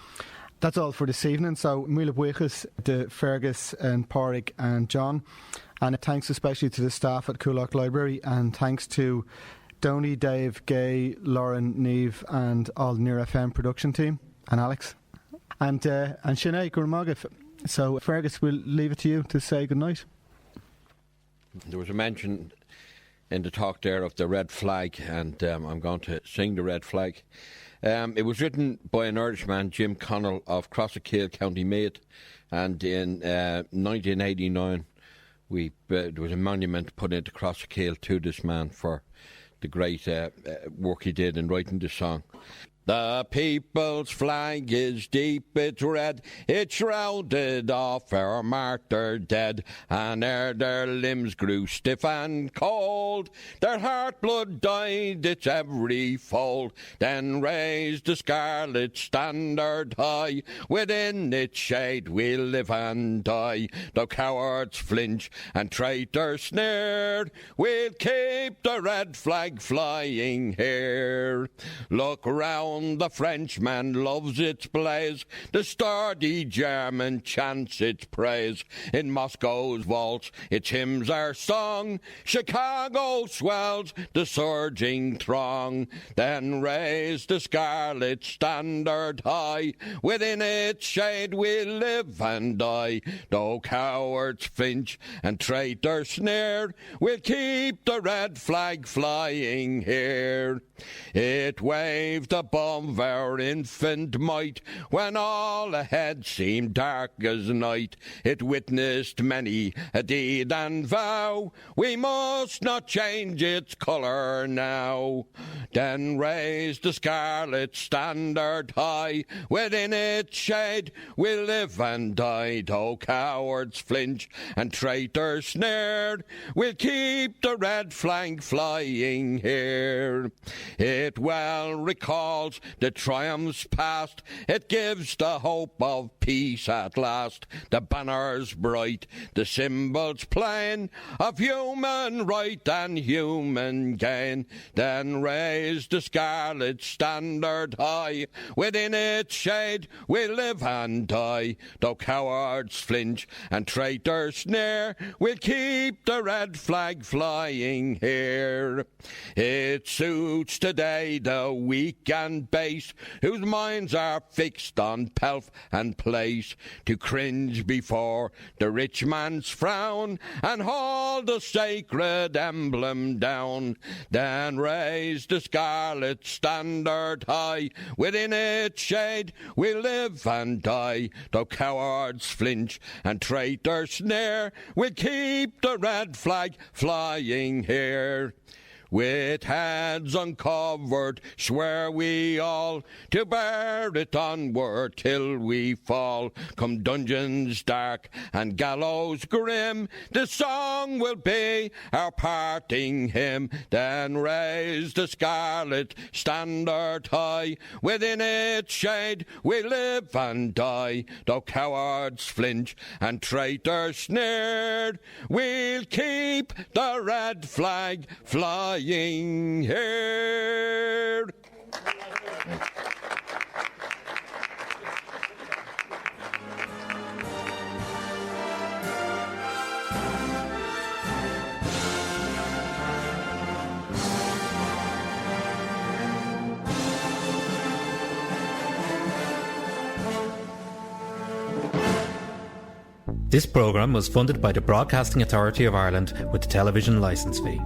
That's all for this evening. So, Míle buíochas to Fergus and Padraig and John, and thanks especially to the staff at Coolock Library, and thanks to Donie, Dave, Gay, Lauren, Neve, and all the Near FM production team, and Alex, and Sinead Gurmagif. So, Fergus, we'll leave it to you to say goodnight. There was a mention in the talk there of the red flag, and I'm going to sing the red flag. It was written by an Irishman, Jim Connell of Crossakill, County Meath, and in 1989 there was a monument put into Crossakill to this man for the great work he did in writing this song. The people's flag is deep, it's red, it's shrouded off our martyr dead, and ere their limbs grew stiff and cold, their heart blood dyed its every fold, then raised the scarlet standard high, within its shade we'll live and die, though cowards flinch and traitors sneer, we'll keep the red flag flying here. Look round, the Frenchman loves its blaze, the sturdy German chants its praise. In Moscow's vaults its hymns are sung, Chicago swells the surging throng. Then raise the scarlet standard high, within its shade we'll live and die. Though cowards flinch and traitors sneer, we'll keep the red flag flying here. It waved above our infant might, when all ahead seemed dark as night. It witnessed many a deed and vow, we must not change its colour now. Then raised the scarlet standard high, within its shade we'll live and die. Though cowards flinch and traitors sneer, we'll keep the red flag flying here. It well recalls the triumphs past, it gives the hope of peace at last. The banners bright, the symbols plain, of human right and human gain. Then raise the scarlet standard high, within its shade we'll live and die. Though cowards flinch and traitors sneer, we'll keep the red flag flying here. It suits today the weak and base, whose minds are fixed on pelf and place, to cringe before the rich man's frown and haul the sacred emblem down. Then raise the scarlet standard high, within its shade we'll live and die. Though cowards flinch and traitors sneer, we'll keep the red flag flying here. With heads uncovered, swear we all to bear it onward till we fall. Come dungeons dark and gallows grim, this song will be our parting hymn. Then raise the scarlet standard high, within its shade we live and die. Though cowards flinch and traitors sneer, we'll keep the red flag flying here. This programme was funded by the Broadcasting Authority of Ireland with the television licence fee.